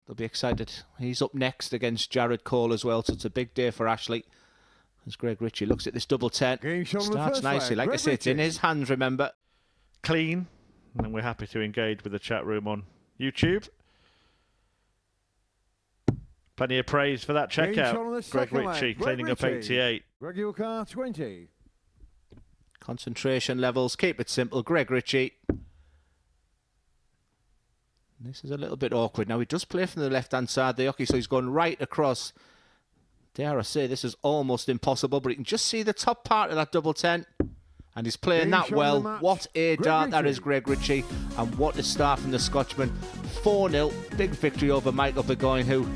They'll be excited. He's up next against Jared Cole as well, so it's a big day for Ashley. As Greg Ritchie looks at this double 10. Starts nicely. Like I say, it's in his hands, remember. Clean. And we're happy to engage with the chat room on YouTube. Plenty of praise for that checkout. Greg Ritchie cleaning up 88. Greg car 20. Concentration levels. Keep it simple. Greg Ritchie. This is a little bit awkward. Now, he does play from the left-hand side, the hockey, so he's going right across. Dare I say, this is almost impossible, but you can just see the top part of that double 10. And he's playing that well. What a dart that is, Greg Ritchie. And what a start from the Scotchman. 4-0. Big victory over Michael Burgoyne, who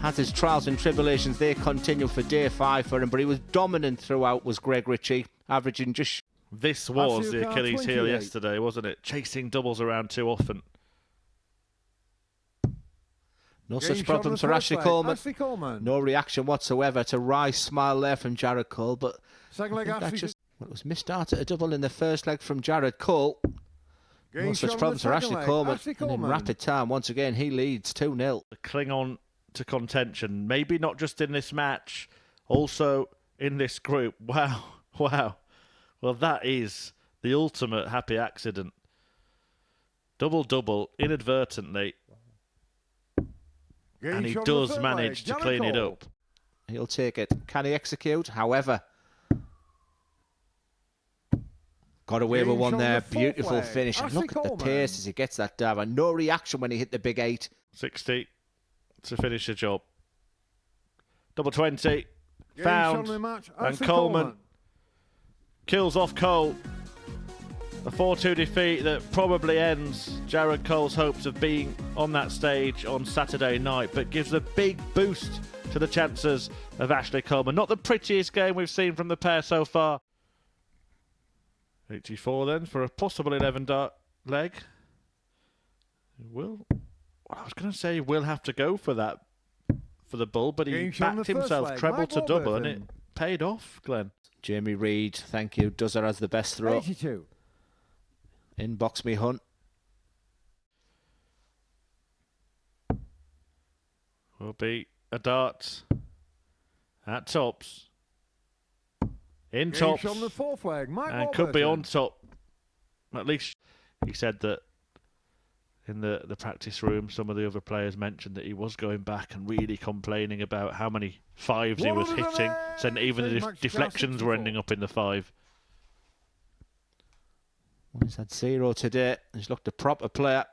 has his trials and tribulations. They continue for day 5 for him, but he was dominant throughout, was Greg Ritchie, averaging just... This was the Achilles heel yesterday, wasn't it? Chasing doubles around too often. No such problems for Ashley Coleman. No reaction whatsoever to Rice's smile there from Jared Cole, but I think that just... Well, it was missed out at a double in the first leg from Jared Cole. No such problems for Ashley Coleman. And in rapid time, once again, he leads 2-0. Cling on to contention. Maybe not just in this match, also in this group. Wow, wow. Well, that is the ultimate happy accident. Double-double, inadvertently. And he does manage to clean it up. He'll take it. Can he execute? However, got away with one there. Beautiful finish. And look at the pace as he gets that down. No reaction when he hit the big 8. 60 to finish the job. Double 20. Found. And Coleman kills off Cole. A 4-2 defeat that probably ends Jared Cole's hopes of being on that stage on Saturday night, but gives a big boost to the chances of Ashley Coleman. Not the prettiest game we've seen from the pair so far. 84 then for a possible 11-dart leg. Well, I was going to say we'll have to go for that for the bull, but he backed himself treble to double and it paid off, Glenn. Jamie Reid, thank you. Dozer has the best throw. 82. Inbox me, Hunt. Will be a dart at tops. In tops. On the fourth leg, and Warburton. could be on top. At least he said that in the practice room, some of the other players mentioned that he was going back and really complaining about how many 5s he was hitting, saying that even the deflections were ending up in the 5. He's had 0 today. He's looked a proper player.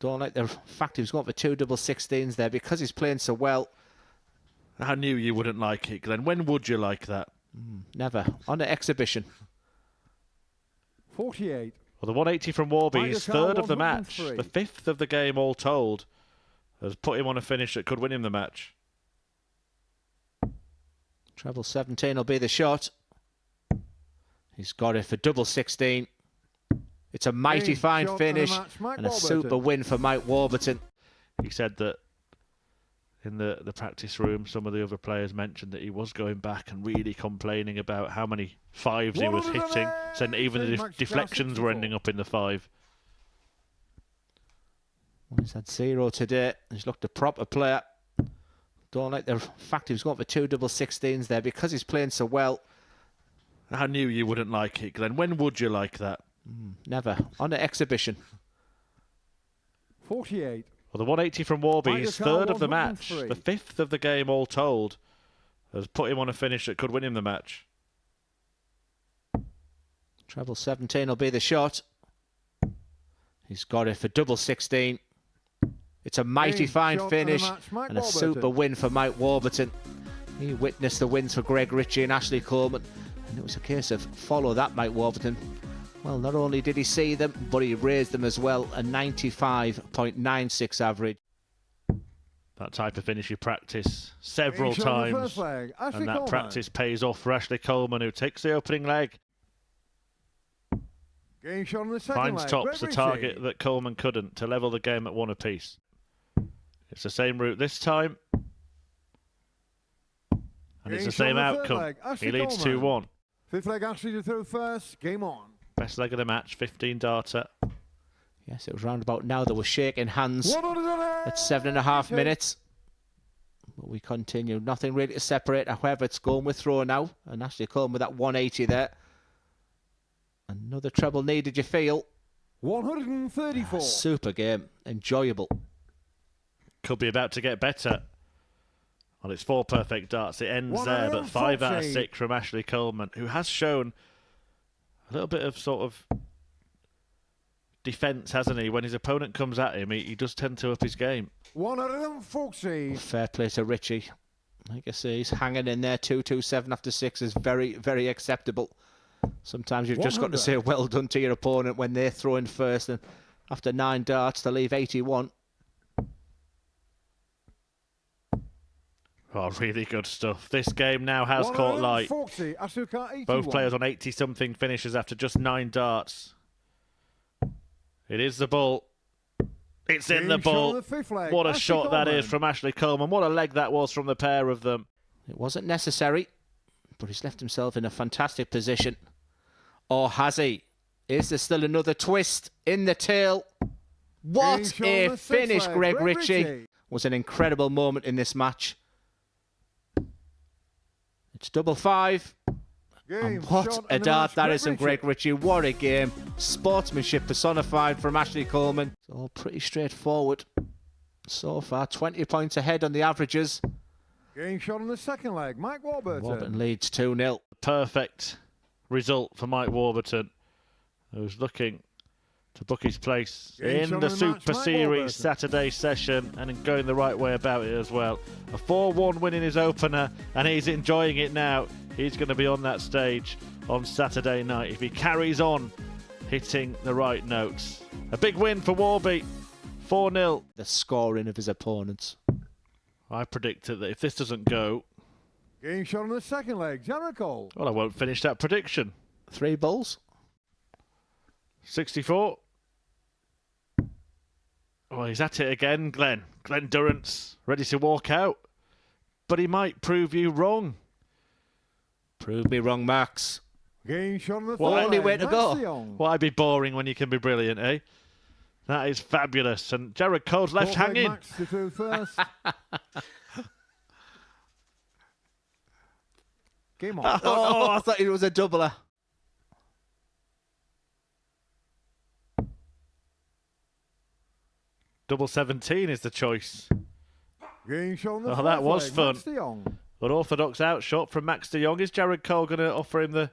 Don't like the fact he was going for 2 double 16s there because he's playing so well. I knew you wouldn't like it, Glenn. When would you like that? Never. On the exhibition. 48. Well, the 180 from Warby, his 3rd of the match, the 5th of the game all told, has put him on a finish that could win him the match. Treble 17 will be the shot. He's got it for double 16. It's a mighty fine finish and a super win for Mike Warburton. He said that in the practice room, some of the other players mentioned that he was going back and really complaining about how many 5s he was hitting, saying that even the deflections were ending up in the 5. He's had 0 today. He's looked a proper player. Don't like the fact he was going for 2 double 16s there because he's playing so well. I knew you wouldn't like it, Glenn. When would you like that? Never. On the exhibition. 48. Well, the 180 from Warby, his 3rd of the match, the 5th of the game all told, has put him on a finish that could win him the match. Treble 17 will be the shot. He's got it for double 16. It's a mighty fine finish and a super win for Mike Warburton. He witnessed the wins for Greg Ritchie and Ashley Coleman, and it was a case of follow that, Mike Warburton. Well, not only did he see them, but he raised them as well, a 95.96 average. That type of finish you practice several times, and that practice pays off for Ashley Coleman, who takes the opening leg. Finds tops, the target that Coleman couldn't, to level the game at 1 apiece. It's the same route this time, and it's the same outcome. He leads 2-1. 5th leg, Ashley to throw first. Game on. Best leg of the match, 15 darter. Guess it was round about now that we're shaking hands 180. at 7.5 minutes. But we continue. Nothing really to separate. However, it's going with throw now. And Ashley Coleman with that 180 there. Another treble needed, you feel. 134. Super game. Enjoyable. Could be about to get better. Well, it's 4 perfect darts. It ends there, but 5 out of 6 from Ashley Coleman, who has shown a little bit of sort of defence, hasn't he? When his opponent comes at him, he does tend to up his game. 140. Fair play to Ritchie. Like I say, he's hanging in there. 2-2-7 after 6 is very, very acceptable. Sometimes you've just got to say well done to your opponent when they throw in first, and after 9 darts to leave 81. Oh, really good stuff. This game now has caught light. 140. Asuka 81. Both players on 80-something finishes after just 9 darts. It is the ball. It's in the ball. What a shot that is from Ashley Coleman. What a leg that was from the pair of them. It wasn't necessary, but he's left himself in a fantastic position. Or has he? Is there still another twist in the tail? What a finish, Greg Ritchie. Was an incredible moment in this match. It's 5-5. And what a dart that is from Greg Ritchie. What a game. Sportsmanship personified from Ashley Coleman. It's all pretty straightforward. So far, 20 points ahead on the averages. Game shot on the second leg. Mike Warburton. Warburton leads 2-0. Perfect result for Mike Warburton, who's looking to book his place in the Super Series Saturday session and going the right way about it as well. A 4-1 win in his opener, and he's enjoying it now. He's going to be on that stage on Saturday night if he carries on hitting the right notes. A big win for Warby, 4-0. The scoring of his opponents. I predicted that if this doesn't go... Game shot on the second leg. Jericho. Well, I won't finish that prediction. 3 balls. 64. Oh, he's at it again, Glenn. Glenn Durrance, ready to walk out. But he might prove you wrong. Prove me wrong, Max. Game shot on the What only way to go? Why be boring when you can be brilliant, eh? That is fabulous. And Jared Cole's left hanging. Max to do first. Game on. Oh, I thought it was a doubler. Double 17 is the choice. Game shot on the Oh, that was leg. fun. Unorthodox outshot from Max de Jong. Is Jared Cole going to offer him the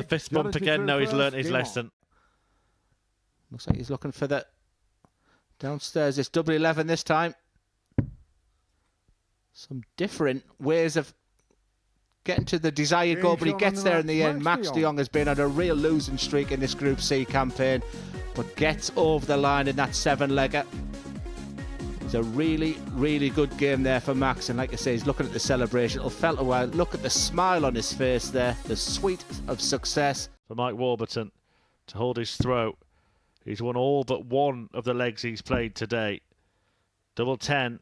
fist bump again? No, he's learnt his lesson. Looks like he's looking for the downstairs. It's double 11 this time. Some different ways of getting to the desired goal, but he gets there in the end. Max de Jong has been on a real losing streak in this Group C campaign, but gets over the line in that 7-legger. It's a really, really good game there for Max, and like I say, he's looking at the celebration. It'll felt a while. Look at the smile on his face there, the sweet of success. For Mike Warburton to hold his throat. He's won all but one of the legs he's played today. Double 10.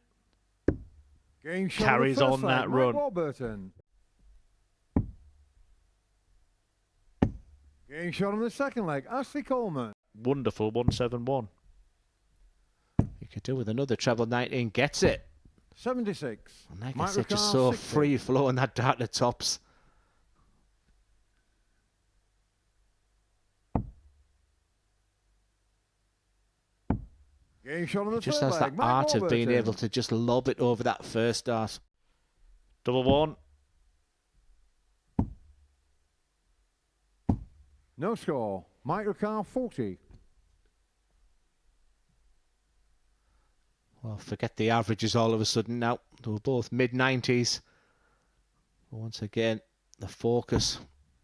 Carries on that run. Warburton. Game shot on the second leg. Ashley Coleman. Wonderful 171. He could do with another treble 19. Gets it. 76. And like I said, just so 60. free flowing that dart to tops. Game shot on the He just third has leg. that art of being Warburton. able to just lob it over that first dart. Double 1. No score. Mike Ricard 40. Well, forget the averages all of a sudden now. They were both mid-90s. Once again, the focus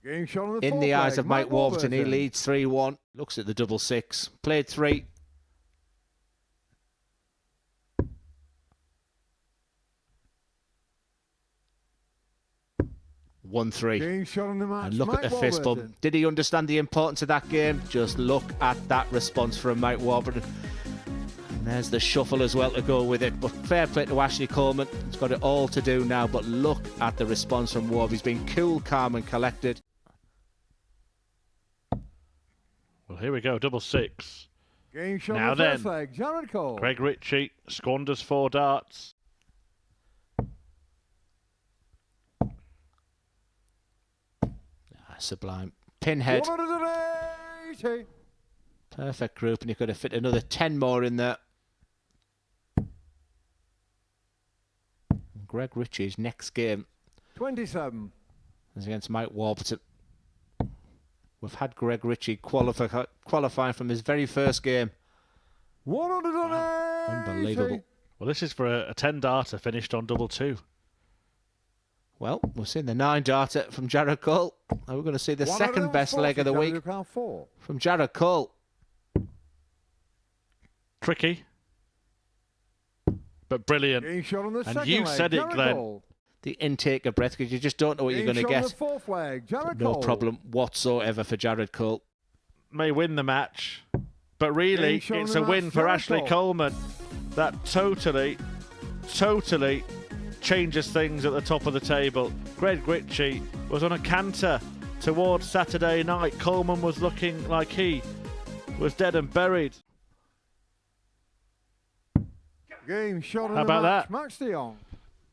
Game shot on the in fourth the eyes leg. of Mike Warburton. He leads 3-1. Looks at the double 6. Played 3. Won 3. Game shot on the match. And look Mike at the fist Warburton. bump. Did he understand the importance of that game? Just look at that response from Mike Warburton. And there's the shuffle as well to go with it. But fair play to Ashley Coleman. He's got it all to do now. But look at the response from Warb. He's been cool, calm and collected. Well, here we go. Double 6. Game shot Now on the first then, leg. Jared Cole. Greg Ritchie squanders 4 darts. Sublime. Pinhead. 180. Perfect group, and you could have fit another 10 more in there. Greg Ritchie's next game 27. is against Mike Warburton. We've had Greg Ritchie qualifying from his very first game. 180. Unbelievable. Well, this is for a 10-darter finished on double 2. Well, we've seen the 9-darter from Jared Cole. Now we're going to see the second best leg of the week from Jared Cole. Tricky, but brilliant. And you said it, Glenn. The intake of breath, because you just don't know what you're going to get. No problem whatsoever for Jared Cole. May win the match, but really it's a win for Ashley Coleman. That totally changes things at the top of the table. Greg Ritchie was on a canter towards Saturday night. Coleman was looking like he was dead and buried. How about that? Max de Jong.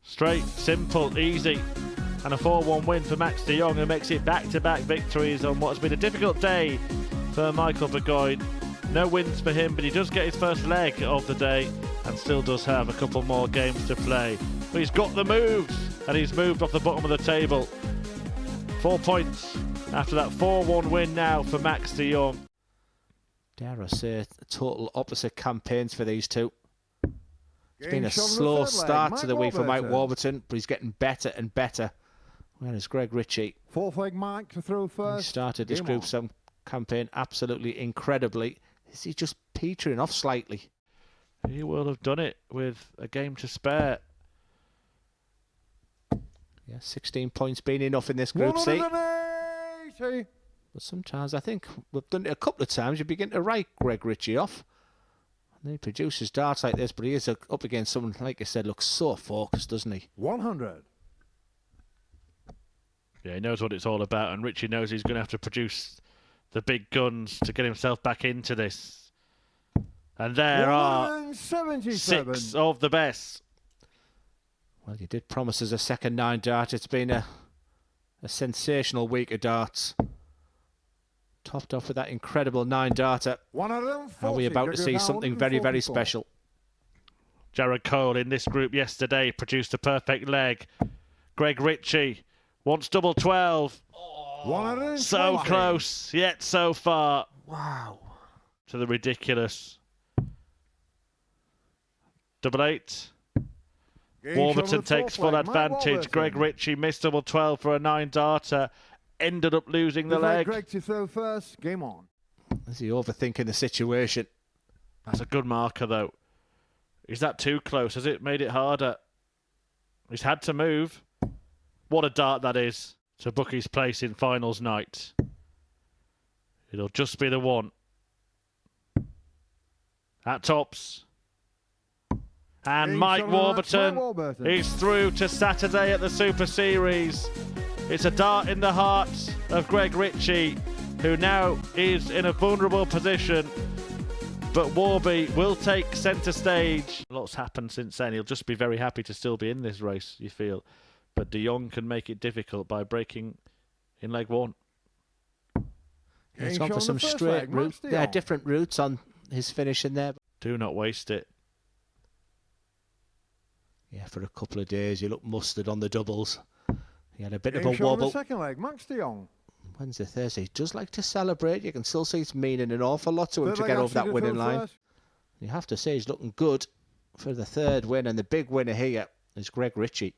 Straight, simple, easy, and a 4-1 win for Max de Jong, who makes it back-to-back victories on what has been a difficult day for Michael Burgoyne. No wins for him, but he does get his first leg of the day and still does have a couple more games to play. But he's got the moves, and he's moved off the bottom of the table. 4 points after that 4-1 win now for Max de Jong. Dare I say, total opposite campaigns for these two. It's been a slow start to the week for Mike Warburton, but he's getting better and better. Whereas Greg Ritchie, fourth leg Mike to throw first. He started this Group 7 campaign absolutely incredibly. Is he just petering off slightly? He will have done it with a game to spare. Yeah, 16 points being enough in this Group C. But sometimes I think we've done it a couple of times. You begin to write Greg Ritchie off. And he produces darts like this, but he is up against someone, like I said, looks so focused, doesn't he? 100. Yeah, he knows what it's all about, and Ritchie knows he's going to have to produce the big guns to get himself back into this. And there are 6 of the best. Well, you did promise us a second 9-dart. It's been a sensational week of darts. Topped off with that incredible 9-darter. Are we about to see something very, very special? Jared Cole in this group yesterday produced a perfect leg. Greg Ritchie wants double 12. So close, yet so far. Wow. To the ridiculous. Double 8. Warburton takes full advantage. Greg Ritchie missed double 12 for a 9-darter. Ended up losing the leg. Greg to throw first. Game on. Is he overthinking the situation? That's a good marker, though. Is that too close? Has it made it harder? He's had to move. What a dart that is to book his place in finals night. It'll just be the one. At tops. And Mike Warburton is through to Saturday at the Super Series. It's a dart in the heart of Greg Ritchie, who now is in a vulnerable position. But Warby will take centre stage. Lots happened since then. He'll just be very happy to still be in this race, you feel. But de Jong can make it difficult by breaking in leg 1. He's gone for some straight routes. There are different routes on his finish in there. Do not waste it. Yeah, for a couple of days, you look mustard on the doubles. He had a bit of a wobble. Second leg, Max de Jong. Wednesday, Thursday. He does like to celebrate. You can still see it's meaning an awful lot to him to get over that winning line. You have to say he's looking good for the third win, and the big winner here is Greg Ritchie,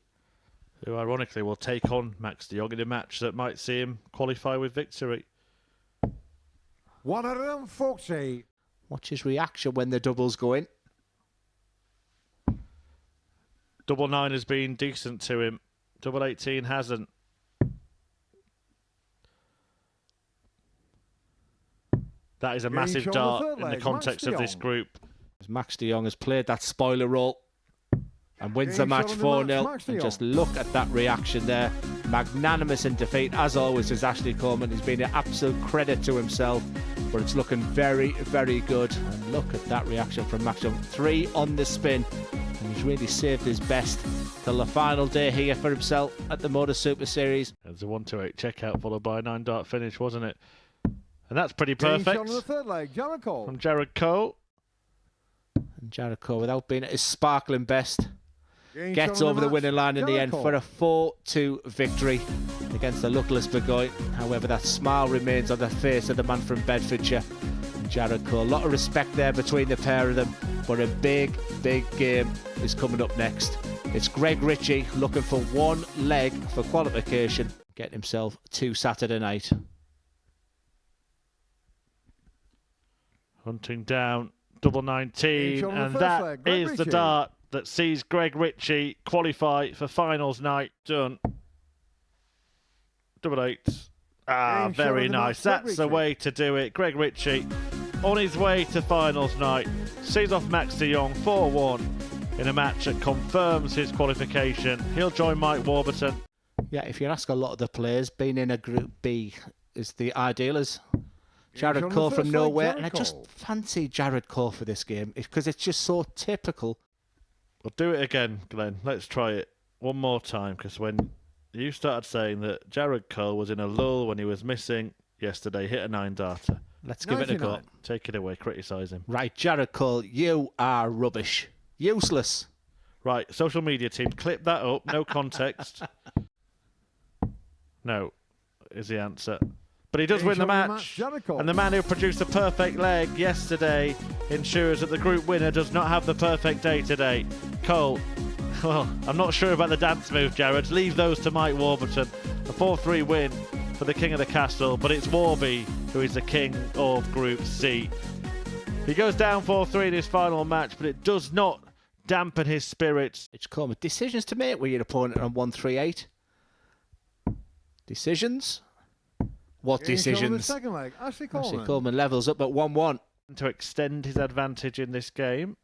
who ironically will take on Max de Jong in a match that might see him qualify with victory. 140. Watch his reaction when the doubles go in. Double 9 has been decent to him. Double 18 hasn't. That is a massive dart in the context of this group. Max de Jong has played that spoiler role and wins the match 4-0. And just look at that reaction there. Magnanimous in defeat, as always, is Ashley Coleman. He's been an absolute credit to himself. but it's looking very, very good. And look at that reaction from Max Jong. 3 on the spin, and he's really saved his best till the final day here for himself at the Modus Super Series. It was a 1-2-8 checkout followed by a 9-dart finish, wasn't it? And that's pretty perfect. On the third leg, Jared Cole. From Jared Cole. And Jared Cole, without being at his sparkling best, Game gets shot on over the winning line in the Jared end Cole. for a 4-2 victory against the luckless Burgoyne. However, that smile remains on the face of the man from Bedfordshire, Jared Cole. A lot of respect there between the pair of them, but a big, big game is coming up next. It's Greg Ritchie looking for one leg for qualification, getting himself to Saturday night. Hunting down double 19, and that leg, is Greg the Ritchie. dart that sees Greg Ritchie qualify for finals night. Done. Double 8. Ah, Game shot very of the nice. match, Greg That's the Ritchie. way to do it. Greg Ritchie on his way to finals night sees off Max de Jong 4-1 in a match that confirms his qualification. He'll join Mike Warburton. Yeah, if you ask a lot of the players, being in a Group B is the ideal as Jared on the Cole first from leg, nowhere, Jared and I just Cole. fancy Jared Cole for this game because it's just so typical. We'll do it again, Glenn. Let's try it one more time, because when you started saying that Jared Cole was in a lull when he was missing yesterday, hit a 9-darter. Let's give it a go. 99. Take it away, criticise him. Right, Jared Cole, you are rubbish. Useless. Right, social media team, clip that up, no context. No, is the answer. But he does Game win the shot of the match, match, Jared Cole. and the man who produced the perfect leg yesterday ensures that the group winner does not have the perfect day today. Cole, well, I'm not sure about the dance move, Jared. Leave those to Mike Warburton. A 4-3 win for the king of the castle, but it's Warby who is the king of Group C. He goes down 4-3 in his final match, but it does not dampen his spirits. It's Coleman. Decisions to make with your opponent on 1-3-8. Decisions? What Game shot on the decisions? second leg, Ashley Ashley Coleman. Coleman levels up at 1-1. To extend his advantage in this game.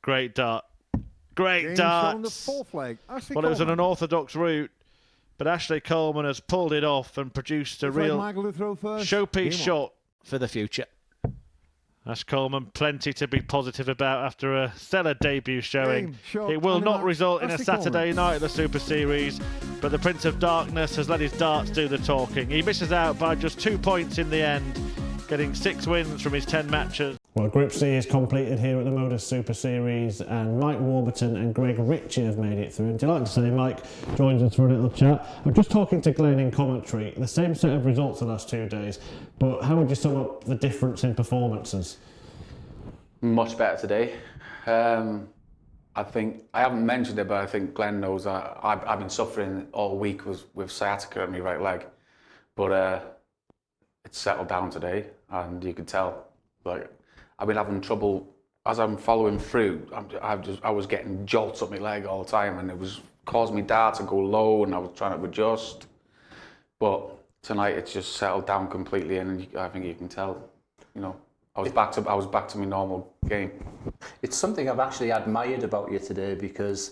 Great dart. Great Game shot on the darts. fourth leg, Ashley Well, it was an Coleman. unorthodox route, but Ashley Coleman has pulled it off and produced a Looks like real Michael to throw first. showpiece Game on. shot. For the future. Ash Coleman, plenty to be positive about after a stellar debut showing. Game shot It will on the not match, result in a Ashley Saturday Coleman. night at the Super Series, but the Prince of Darkness has let his darts do the talking. He misses out by just 2 points in the end, getting 6 wins from his 10 matches. Well, Group C is completed here at the Modus Super Series, and Mike Warburton and Greg Ritchie have made it through. And delighted to say Mike joins us for a little chat. I'm just talking to Glenn in commentary. The same set of results the last 2 days, but how would you sum up the difference in performances? Much better today. I think, I haven't mentioned it, but I think Glenn knows I've been suffering all week with sciatica in my right leg. But it's settled down today, and you can tell, like, I've been having trouble as I'm following through. I was getting jolts up my leg all the time, and it was causing me dart to go low, and I was trying to adjust. But tonight it's just settled down completely, and I think you can tell, you know, I was back to my normal game. It's something I've actually admired about you today, because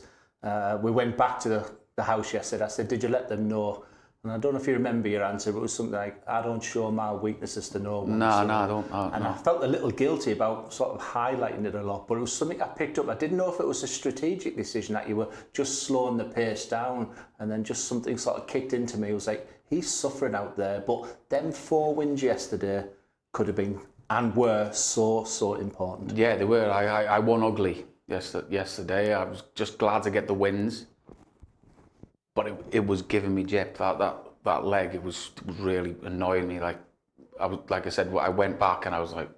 we went back to the house yesterday. I said, did you let them know? And I don't know if you remember your answer, but it was something like, I don't show my weaknesses to no one. No, So- I don't. And I felt a little guilty about sort of highlighting it a lot, but it was something I picked up. I didn't know if it was a strategic decision, that you were just slowing the pace down, and then just something sort of kicked into me. It was like, he's suffering out there, but them 4 wins yesterday could have been and were so important. Yeah, they were. I won ugly yesterday. I was just glad to get the wins, but it was giving me jip. That leg, it was really annoying me. Like I said, I went back and I was like,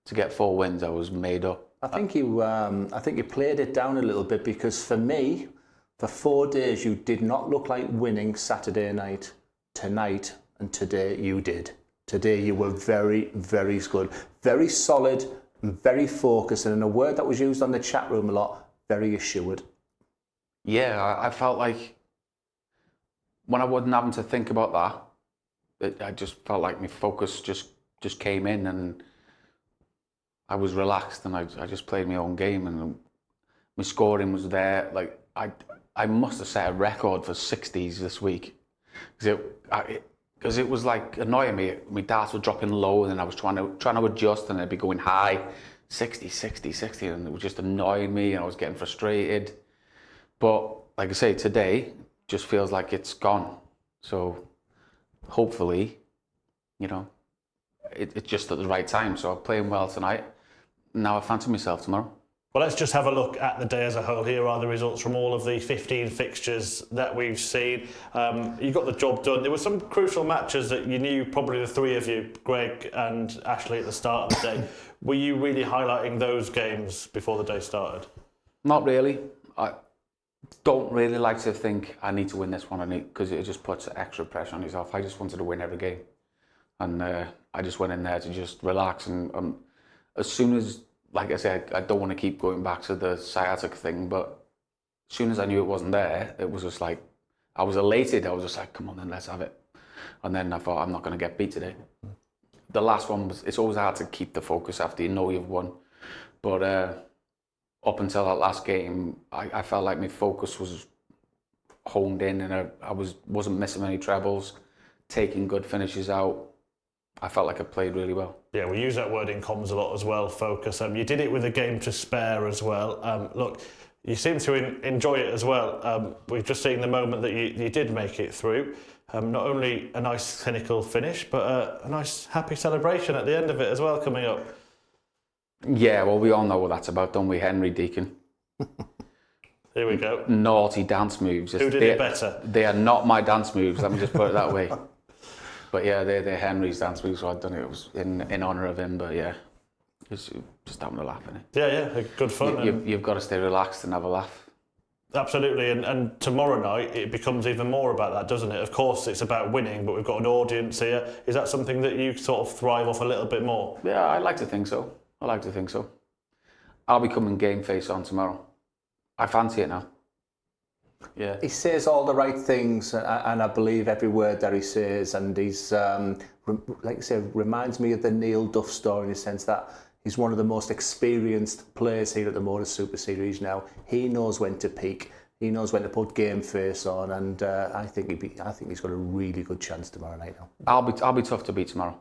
to get 4 wins, I was made up. I think you played it down a little bit, because for me, for 4 days, you did not look like winning Saturday night. Tonight and today, you did. Today, you were very, very good, very solid, and very focused, and in a word that was used on the chat room a lot, very assured. Yeah, I felt like when I wasn't having to think about that, I just felt like my focus just came in, and I was relaxed, and I just played my own game, and my scoring was there. Like I must have set a record for 60s this week, because because it was like annoying me. My darts were dropping low, and then I was trying to adjust, and it'd be going high, 60, 60, 60, and it was just annoying me, and I was getting frustrated. But like I say, today just feels like it's gone. So hopefully, you know, it's just at the right time. So I'm playing well tonight. Now I fancy myself tomorrow. Well, let's just have a look at the day as a whole. Here are the results from all of the 15 fixtures that we've seen. You got the job done. There were some crucial matches that you knew, probably the three of you, Greg and Ashley, at the start of the day. Were you really highlighting those games before the day started? Not really. I don't really like to think I need to win this one, because it just puts extra pressure on yourself. I just wanted to win every game. And I just went in there to just relax. And as soon as, like I said, I don't want to keep going back to the sciatic thing, but as soon as I knew it wasn't there, it was just like, I was elated. I was just like, come on then, let's have it. And then I thought, I'm not going to get beat today. The last one it's always hard to keep the focus after you know you've won. But up until that last game, I felt like my focus was honed in, and I wasn't missing any trebles, taking good finishes out. I felt like I played really well. Yeah, we use that word in comms a lot as well, focus. You did it with a game to spare as well. Look, you seem to enjoy it as well. We've just seen the moment that you did make it through. Not only a nice clinical finish, but a nice happy celebration at the end of it as well coming up. Yeah, well, we all know what that's about, don't we, Henry Deacon? Here we go. Naughty dance moves. Who did it better? They are not my dance moves, let me just put it that way. But yeah, they're Henry's dance moves, so I'd done it. It was in honour of him, but yeah, just having a laugh, innit? Yeah, good fun. You've got to stay relaxed and have a laugh. Absolutely, and tomorrow night it becomes even more about that, doesn't it? Of course, it's about winning, but we've got an audience here. Is that something that you sort of thrive off a little bit more? Yeah, I like to think so. I'll be coming game face on tomorrow. I fancy it now. Yeah. He says all the right things, and I believe every word that he says. And he's, like I say, reminds me of the Neil Duff story in the sense that he's one of the most experienced players here at the Modus Super Series now. He knows when to peak. He knows when to put game face on, and I think he's got a really good chance tomorrow night now. I'll be tough to beat tomorrow.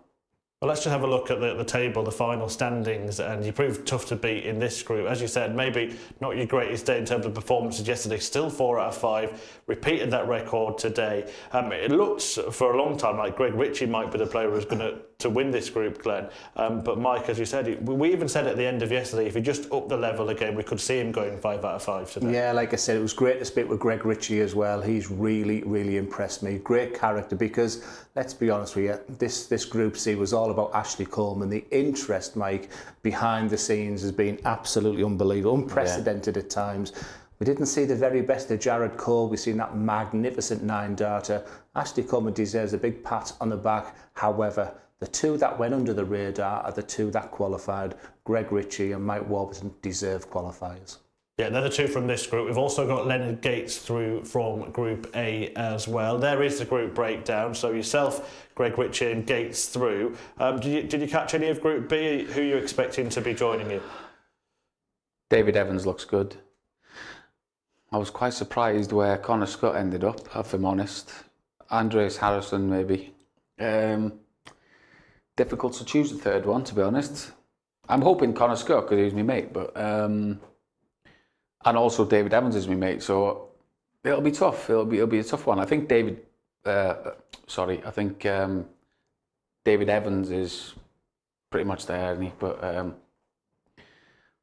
Well, let's just have a look at the table, the final standings, and you proved tough to beat in this group. As you said, maybe not your greatest day in terms of performances yesterday, still 4 out of 5, repeated that record today. It looks for a long time like Greg Ritchie might be the player who's going to win this group, Glenn. But Mike, as you said, we even said at the end of yesterday, if he just upped the level again, we could see him going 5 out of 5 today. Yeah, like I said, it was great to speak with Greg Ritchie as well. He's really, really impressed me. Great character, because let's be honest with you, this Group C was all about Ashley Coleman. The interest, Mike, behind the scenes has been absolutely unbelievable, unprecedented at times. We didn't see the very best of Jared Cole. We've seen that magnificent 9-darter. Ashley Coleman deserves a big pat on the back. However, the two that went under the radar are the two that qualified. Greg Ritchie and Mike Warburton deserve qualifiers. Yeah, they're the two from this group. We've also got Leonard Gates through from Group A as well. There is the group breakdown. So yourself, Greg Ritchie and Gates through. Did you catch any of Group B? Who are you expecting to be joining you? David Evans looks good. I was quite surprised where Connor Scott ended up, if I'm honest. Andreas Harrison, maybe. Difficult to choose the third one, to be honest. I'm hoping Connor Scott, because he's my mate, but... and also David Evans is my mate, so it'll be tough. It'll be a tough one. I think David Evans is pretty much there, isn't he? But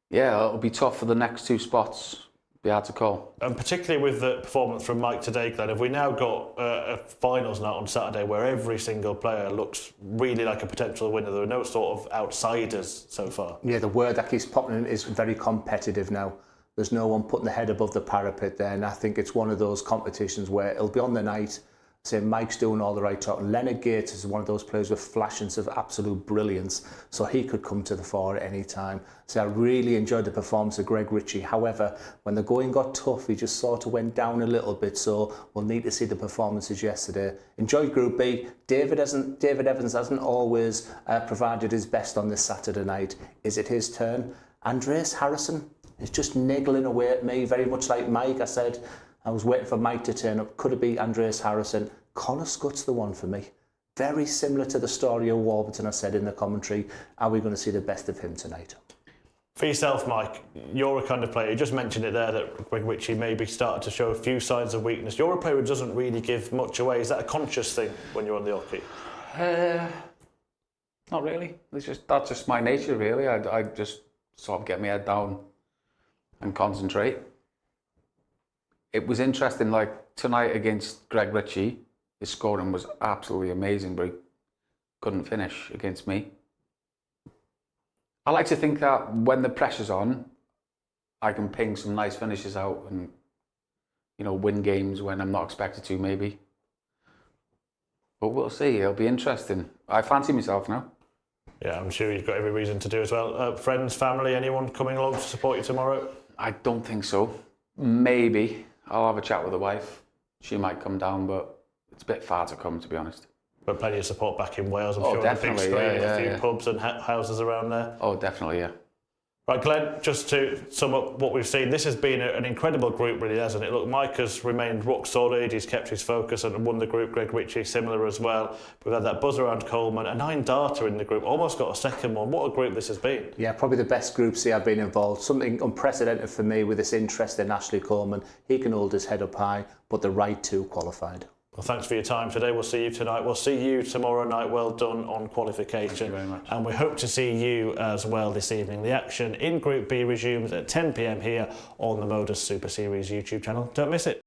yeah, it'll be tough for the next 2 spots. Be hard to call. And particularly with the performance from Mike today, Glenn, have we now got a finals night on Saturday where every single player looks really like a potential winner? There are no sort of outsiders so far. Yeah, the word that keeps popping in is very competitive now. There's no one putting the head above the parapet there, and I think it's one of those competitions where it'll be on the night. Say Mike's doing all the right talking. Leonard Gates is one of those players with flashes of absolute brilliance, so he could come to the fore at any time. So I really enjoyed the performance of Greg Ritchie. However, when the going got tough, he just sort of went down a little bit, so we'll need to see the performances yesterday. Enjoyed Group B. David Evans hasn't always provided his best on this Saturday night. Is it his turn? Andreas Harrison is just niggling away at me, very much like Mike. I said I was waiting for Mike to turn up. Could it be Andreas Harrison? Connor Scott's the one for me. very similar to the story of Warburton I said in the commentary. Are we going to see the best of him tonight? For yourself, Mike, you're a kind of player, you just mentioned it there, that Greg Ritchie maybe started to show a few signs of weakness. You're a player who doesn't really give much away. Is that a conscious thing when you're on the hockey? Not really. That's just my nature, really. I just sort of get my head down and concentrate. It was interesting, like tonight against Greg Ritchie, his scoring was absolutely amazing, but he couldn't finish against me. I like to think that when the pressure's on, I can ping some nice finishes out and, you know, win games when I'm not expected to, maybe. But we'll see. It'll be interesting. I fancy myself now. Yeah, I'm sure you've got every reason to do as well. Friends, family, anyone coming along to support you tomorrow? I don't think so. Maybe. I'll have a chat with the wife. She might come down, but it's a bit far to come, to be honest. But plenty of support back in Wales, I'm Oh, sure. definitely, on the big screen, yeah, a few yeah. pubs and houses around there. Oh, definitely, yeah. Right, Glenn, just to sum up what we've seen, this has been an incredible group, really, hasn't it? Look, Mike has remained rock solid, he's kept his focus and won the group. Greg Ritchie, similar as well. We've had that buzz around Coleman, a 9-darter in the group, almost got a second one. What a group this has been. Yeah, probably the best Group C I've been involved. Something unprecedented for me with this interest in Ashley Coleman. He can hold his head up high, but the right two qualified. Well, thanks for your time today. We'll see you tonight. We'll see you tomorrow night. Well done on qualification. Thank you very much. And we hope to see you as well this evening. The action in Group B resumes at 10 p.m. here on the Modus Super Series YouTube channel. Don't miss it.